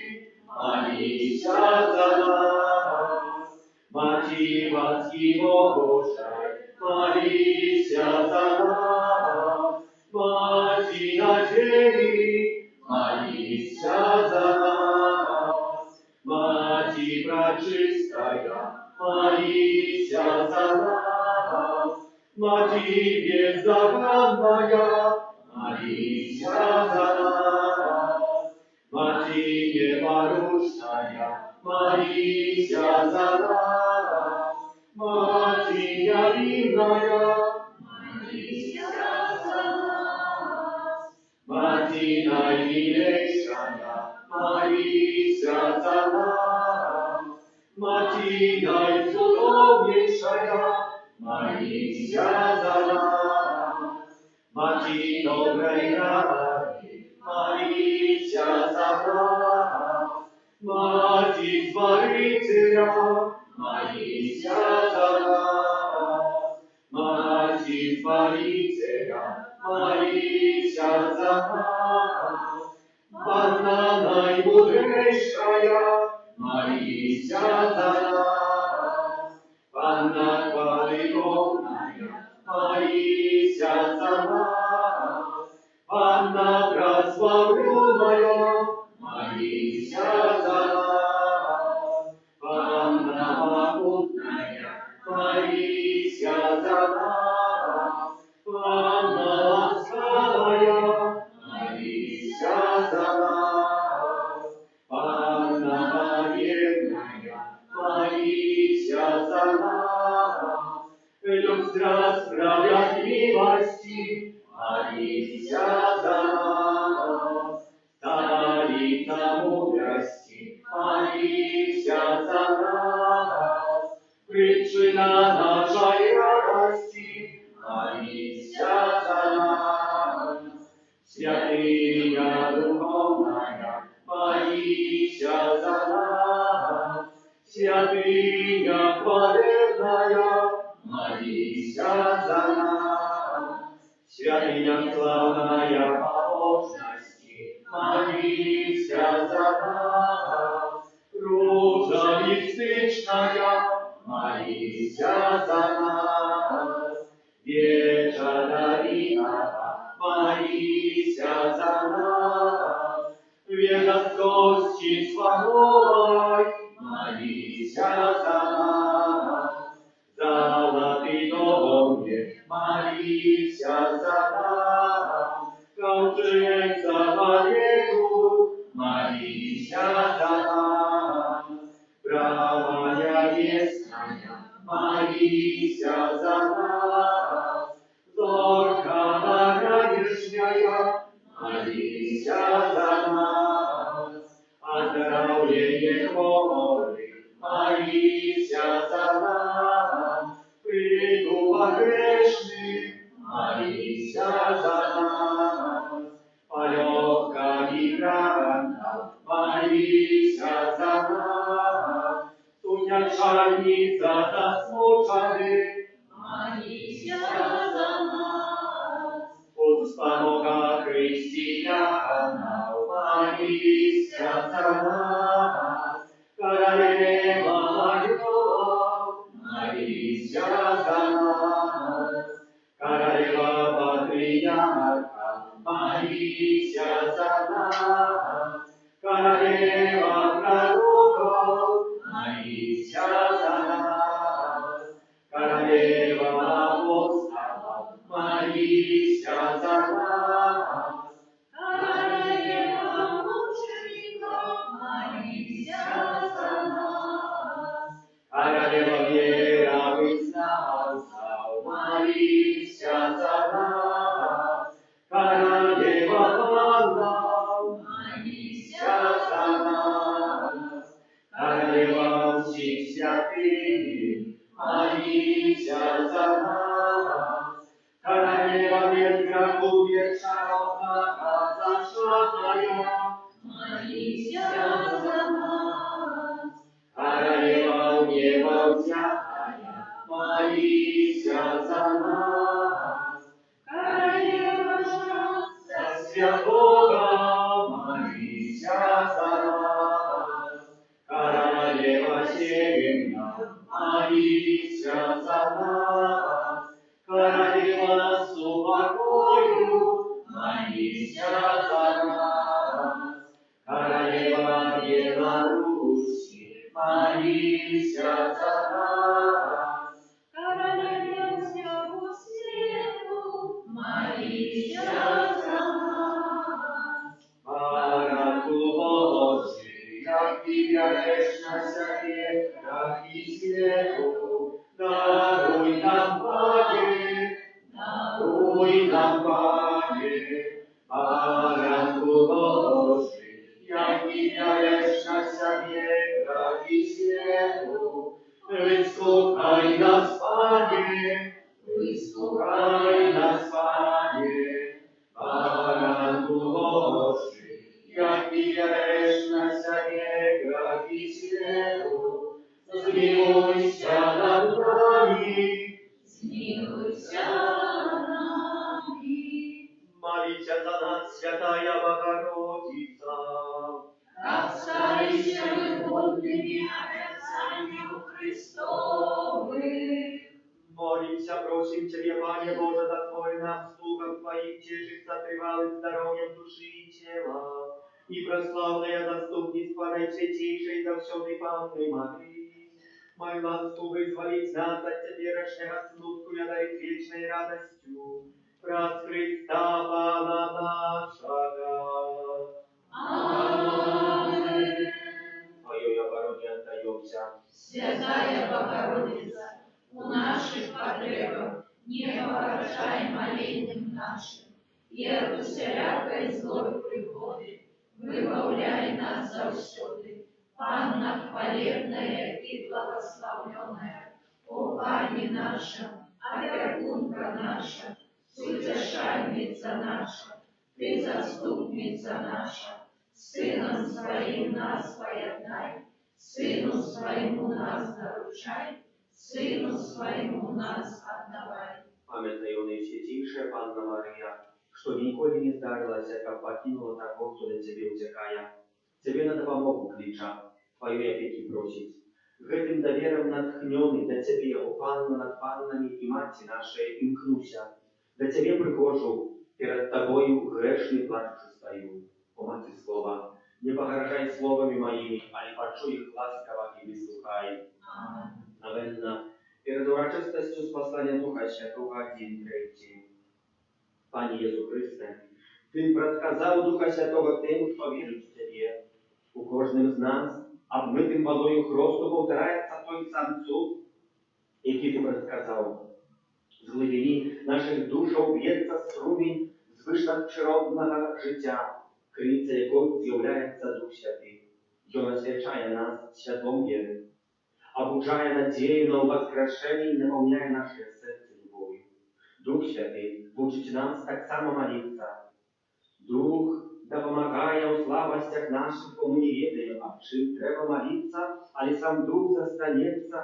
[SPEAKER 1] Marysia za nas, Maci łaski Bożej, Marysia za nas, Maci nadziei, Marysia za nas, Maci Praczystaja, Marysia za nas, Maci bezzagadnaja, Marysia za nas, Maci nieparusznaja, Marysia za nas, Maci niewinnaja, Marysia za nas, Maci najmilejsza, Marysia za nas, Maci najcudowniejsza, Marysia za nas, Maci dobrej rady, Marysia za nas, Maci Zbawiciela, Marysia za nas, Maci Zbawiciela, Marysia za nas, Panna najmudrzejsza, Marysia za nas, Panna chwalikowna, Marysia za nas, Panna prasławiona, Marysia za nas, Panna pokutna, Marysia za nas, Panna łaskawa, Marysia za nas, Panna panienna, Marysia za nas, Lustra sprawiedliwości, Marysia za nas, Stolica mądrości, Marysia za nas, przyczyna naszej radości, Marysia za nas, Świętynia duchowna, Marysia za nas, Świętynia chwalebna, Marysia za nas, Świętynia sławna pobożności, Marysia za nas, Róża mistyczna, Marysia za nas, Wiecza Darina, Marysia za nas, Wieża z kości sławowej, Marysia za nas, Zalaty domowie, Marysia za nas, Kauczyńca Marieku, Marysia za nas, Prawa niebiesna, Marysia za nas, Zorka najjaśniejsza, Marysia za nas, a zdrowie niech pomoże, Marysia za nas, Мучальниця засмучених,
[SPEAKER 2] молися за нас.
[SPEAKER 1] у спомога християна, молися за нас. Королева любовь, молися за нас. Королева патриарха, молися за нас. Королева пророков, молися за нас. Королева апостолов, молися за нас.
[SPEAKER 2] Королева мучеников, молися за нас.
[SPEAKER 1] Королева вероизначалцев, молися за нас. Королева ангелов, молися за нас. Королева всех святых, молися за нас. Королева без грехов вечного зашатая,
[SPEAKER 2] Молися за нас.
[SPEAKER 1] Королева неба взятая, молися за нас.
[SPEAKER 2] Королева
[SPEAKER 1] За святого, молися за нас. Королева северная, молися за нас. Королева с упокою, молися за нас. Королева Беларуси, молися за нас.
[SPEAKER 2] Королева всего свету, молися за нас.
[SPEAKER 1] Бараку Божий, як ти вяжешся века і свету, даруй нам, Пане, даруй нам, Пане. Бараку Божий, як ти вяжешся века і свету, вислухай нас, Пане, вислухай нас, Пане. Баранку Божий, як ти вяжешся века і свету, змилуйся над нами.
[SPEAKER 2] Змилуйся над нами.
[SPEAKER 1] Молися за нас, Святая Богородица.
[SPEAKER 2] Обстойся выгодными обязанию Христовых.
[SPEAKER 1] Молимся, просим Тебе, Пане Боже, дозволь нам слугам Твоих тешиться тревалым здоровьем души и тела, и прославное заступництво Наисвятейшей завсёды Панны Марии. Молитву вызволить нас от теперешнего смутку и одарить вечной радостью. Праз Христа Пана нашего.
[SPEAKER 2] Аминь.
[SPEAKER 1] Твоей обороне отдаемся.
[SPEAKER 2] Святая Богородица, у наших потребах не ворожай молением нашим, и от всякой злой пригоды выбавляй нас завсёды. Панна хвалебная и благословенная, о Пане наша, опекунка наша, утешальница наша, Ты заступница наша, Сыном Своим нас поеднай, Сыну Своему нас нарушай, Сыну Своему нас отдавай.
[SPEAKER 1] Памятаю Наисвятейшая Панна Мария, что николи не здарилася, как покинула того, кто на Тебе утекая. Тебе на допомогу клича, Твоей опеки просить. Гэтым довером натхненный до Тебе, о Панна над паннами и Мати нашей, имкнуся. До Тебе прихожу, перед Тобою грешный плачущий стою. О Мати Слова, не погрожай словами моими, а не почуй их ласково и выслухай. Новенна. Перед урочистостью спасания Духа Святого 1:3. Пане Єсу Христе, Ти предказав Духа Святого тим, хто вірить в Тебе. У кожним з нас, обмитим водою хросту, повтирається той сам суд, який Ти предказав. З глибині наших душаў б'ється струмінь звышнадприродного життя, криця якого з'являється Дух Святий. Ён освячає нас святом віри, обуджає надію на воскрешення і наповняє наше серце любов'ю. Дух Святий вчить нас так само молитися. Дух Дапамагае ў слабасцях нашых, бо мы не ведаем, аб чым трэба маліцца, але сам Дух застанецца,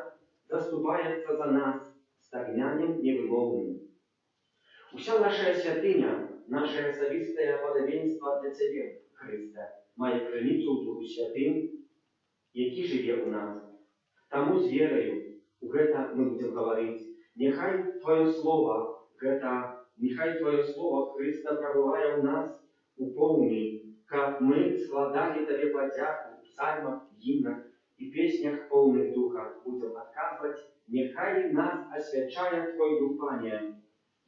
[SPEAKER 1] заступаецца за нас стагняннем невымоўным. Уся наша святыня, наше асабістае падабенства для Цябе, Хрысте, мае крыніцу ў Духу Святым, які жыве ў нас. Таму з вераю у гэта мы будзем гаварыць. Няхай Твоё Слова, Хрыста, прабывае ў нас у поўні, каб мы складалі Табе падзяку ў псальмах, гімнах і песнях поўных Духа будзем адказваць. Няхай нас асвячае Твой Дух, Пане.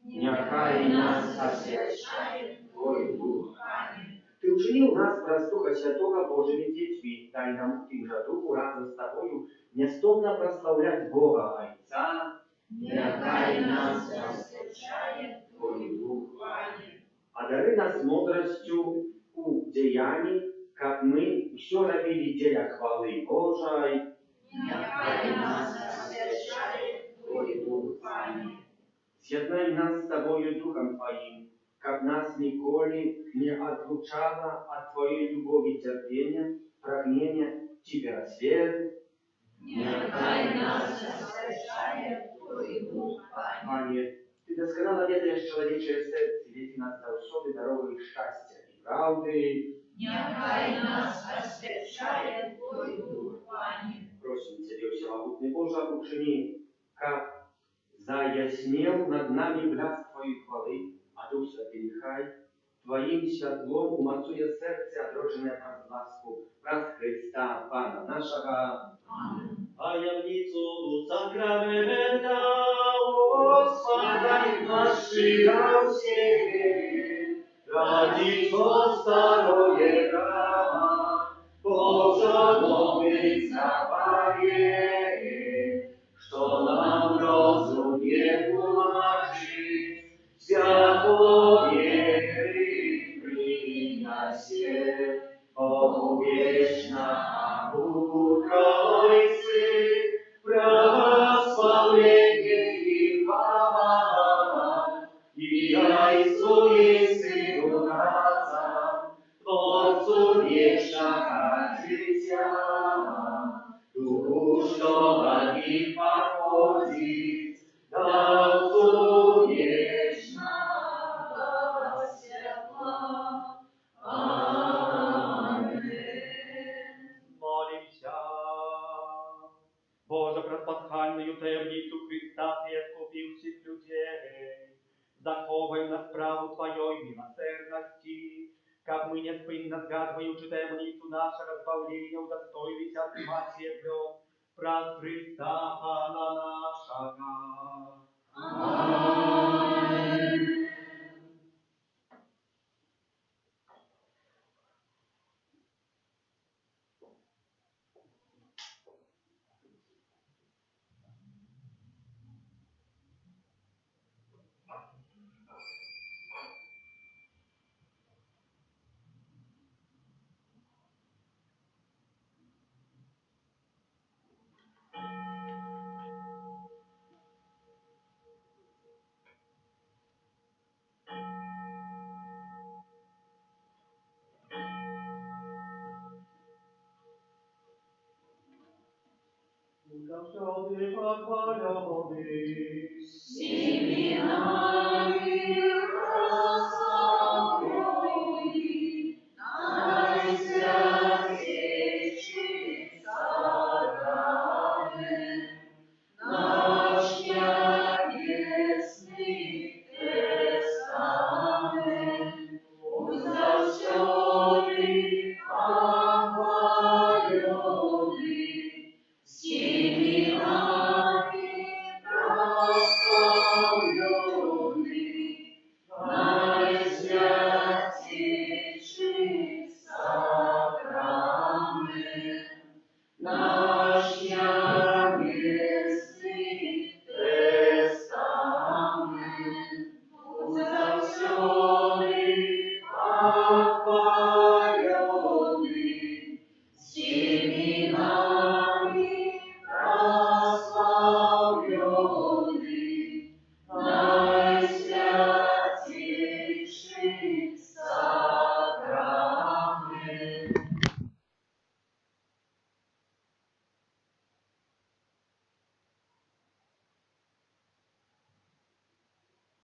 [SPEAKER 1] Няхай нас асвячае Твой Дух, Пане. Ты ўчыніў нас праз Духа Святога Божымі дзецьмі, дай нам у тым жа Духу разам з Табою нястомна праслаўляць Бога Айца.
[SPEAKER 2] Няхай нас асвячае Твой Дух, Пане.
[SPEAKER 1] Адары нас мудрасцю у дзеянні, каб мы ўсё рабілі дзеля хвалы Божай.
[SPEAKER 2] Няхай нас асвячае Твой Дух, Пане.
[SPEAKER 1] З'яднай нас з Табою Духам Твоим, каб нас ніколі не адлучала ад Твоей любові цярпення, прагнення ці перасвет.
[SPEAKER 2] Няхай нас асвячае Твой Дух, Пане.
[SPEAKER 1] Пане, Ты дасканала ведаеш чалавечае сэрцы, ведзі нас заўсёды дарогай шчасця і праўды.
[SPEAKER 2] Няхай нас асвячае Твой Дух, Пане.
[SPEAKER 1] Просім Цябе, усемагутны Божа, учыні, каб заяснеў над намі бляск Твоей хвалы, а Дух Святы нехай Твоим святлом умацуе сэрце, адроджанае праз ласку, праз Христа, Пана нашага.
[SPEAKER 2] Амин.
[SPEAKER 1] Таємницю сакрамента Господа нашего всех, Родительство старое храма, Божа молится поверь, что нам розум не тумачит, свято веры приноси, Богу вечно Тройцы, прославление и хвала, и Отцу и Сыну разом, Творцу вечного життя, Духу, что от них походит, Отцу вечного светла. Боже, пред пасхальною таємницю Христа Ти откупив всіх людей, заховай на справу Твоєї милосердності, как мы неспинно згадуючи таємницю нашого збавлення, удостоїлися отримати Його, праз Христа Пана нашого. Аминь. Zawsze pochwalony,
[SPEAKER 2] Всеми нами прославленный, Наисвятейший сакрамент, наш небесный тестамент, узавсёды похваленный, всеми нами прославленный, наисвятейший сакрамент, наш небесный тестамент, узавсёды похваленный, всеми нами прославленный,